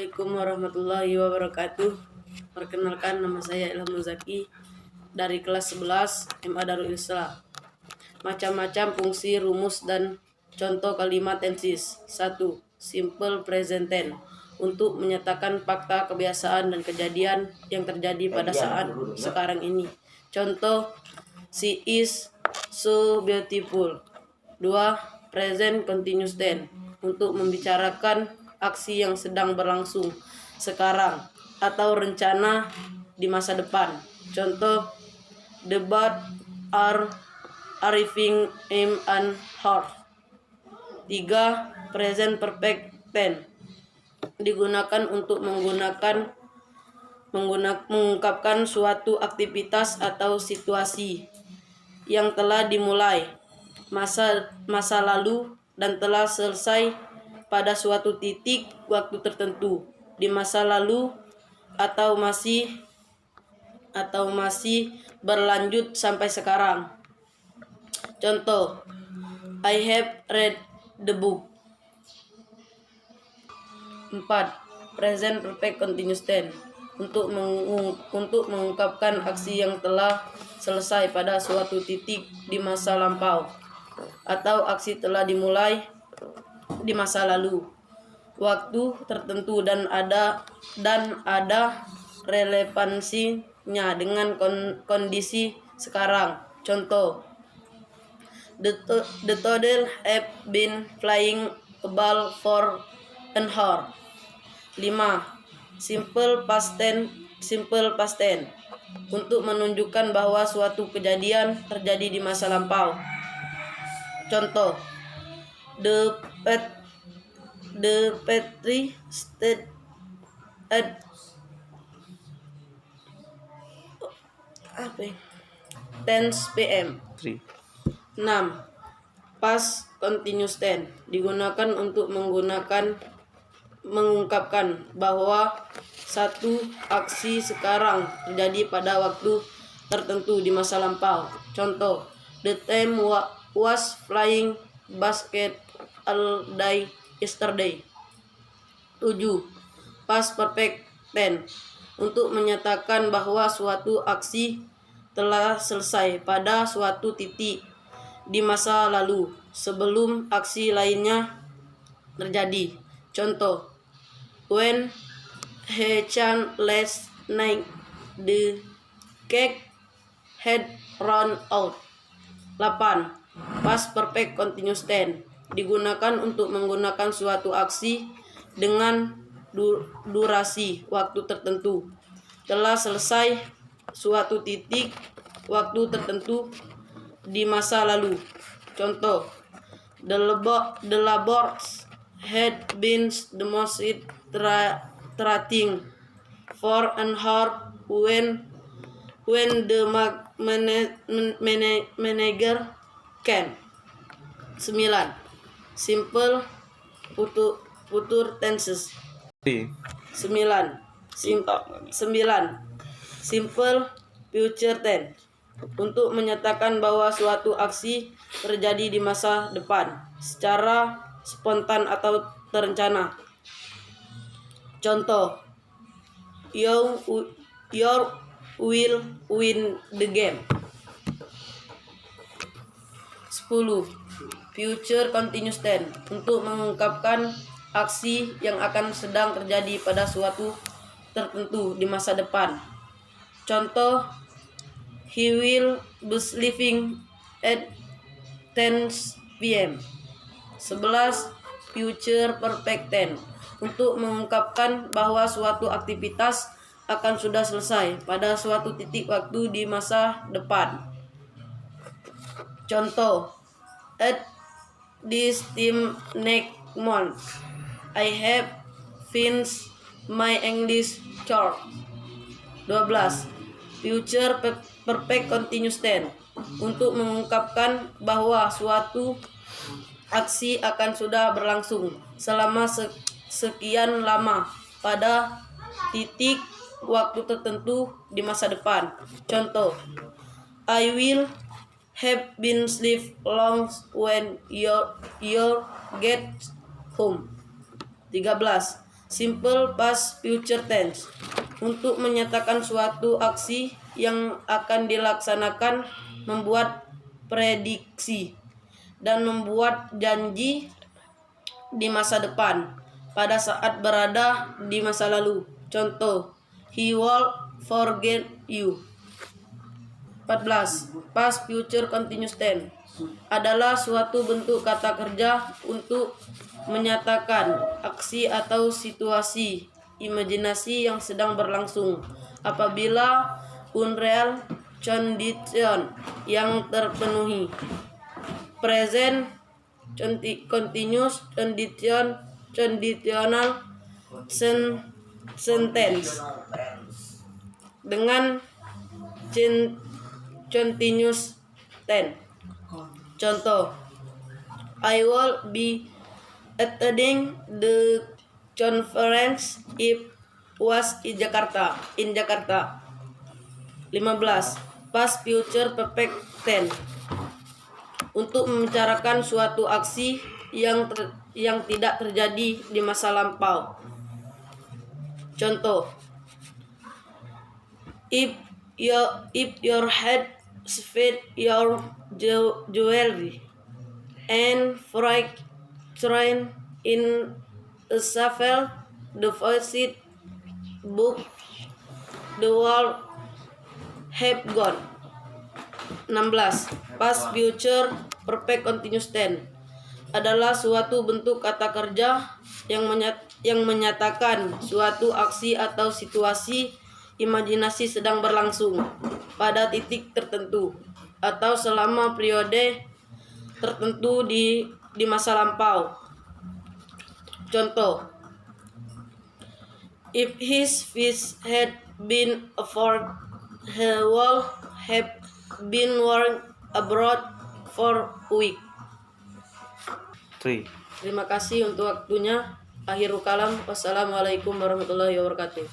Assalamualaikum warahmatullahi wabarakatuh. Perkenalkan, nama saya Ilham Nuzaki dari kelas 11 MA Darul Islah. Macam-macam fungsi, rumus, dan contoh kalimat tenses. 1. Simple present tense, untuk menyatakan fakta, kebiasaan, dan kejadian yang terjadi pada saat sekarang ini. Contoh, she is so beautiful. 2. Present continuous tense, untuk membicarakan aksi yang sedang berlangsung sekarang atau rencana di masa depan. Contoh, the boat are arriving in an hour. 3. Present perfect tense, digunakan untuk mengungkapkan suatu aktivitas atau situasi yang telah dimulai masa lalu dan telah selesai pada suatu titik waktu tertentu di masa lalu atau masih berlanjut sampai sekarang. Contoh, I have read the book. 4. Present perfect continuous tense, untuk mengungkapkan aksi yang telah selesai pada suatu titik di masa lampau atau aksi telah dimulai di masa lalu, waktu tertentu, dan ada relevansinya dengan kondisi sekarang. Contoh, the toddler have been flying a ball for an hour. 5. Simple past tense, untuk menunjukkan bahwa suatu kejadian terjadi di masa lampau. Contoh, the Petri stayed at 10 p.m. 6. Past continuous tense, digunakan untuk mengungkapkan bahwa satu aksi sekarang terjadi pada waktu tertentu di masa lampau. Contoh, the team was playing basket all day yesterday. 7. Past perfect tense, untuk menyatakan bahwa suatu aksi telah selesai pada suatu titik di masa lalu sebelum aksi lainnya terjadi. Contoh, when he changed last night, the cake had run out. 8. Past perfect continuous tense, digunakan untuk menggunakan suatu aksi dengan durasi waktu tertentu telah selesai suatu titik waktu tertentu di masa lalu. Contoh, the laborers had been demonstrating for an hour when the manager came. 9. Simple future tenses. 9. Simple future tense, untuk menyatakan bahwa suatu aksi terjadi di masa depan secara spontan atau terencana. Contoh, you will win the game. 10. Future continuous tense, untuk mengungkapkan aksi yang akan sedang terjadi pada suatu tertentu di masa depan. Contoh, he will be leaving at 10 p.m. 11. Future perfect tense, untuk mengungkapkan bahwa suatu aktivitas akan sudah selesai pada suatu titik waktu di masa depan. Contoh, at this time next month, I have finished my English course. 12. Future perfect continuous tense, untuk mengungkapkan bahwa suatu aksi akan sudah berlangsung selama sekian lama pada titik waktu tertentu di masa depan. Contoh, I will have been sleep long when you get home. 13. Simple past future tense. Untuk menyatakan suatu aksi yang akan dilaksanakan, membuat prediksi, dan membuat janji di masa depan pada saat berada di masa lalu. Contoh, he will forget you. 14. Past future continuous tense adalah suatu bentuk kata kerja untuk menyatakan aksi atau situasi imajinasi yang sedang berlangsung apabila unreal condition yang terpenuhi. Present continuous conditional sentence dengan continuous tense. Contoh, I will be attending the conference if was in Jakarta. 15. Past future perfect tense. Untuk membicarakan suatu aksi yang tidak terjadi di masa lampau. Contoh, if your head spit your jewelry and thrown in a shovel, the voice book the world have gone. 16. Past future perfect continuous tense adalah suatu bentuk kata kerja yang menyatakan suatu aksi atau situasi imajinasi sedang berlangsung pada titik tertentu atau selama periode tertentu di masa lampau. Contoh, if his fish had been afford, he would have been worn abroad for a week. 3. Terima kasih untuk waktunya. Akhirul kalam. Wassalamualaikum warahmatullahi wabarakatuh.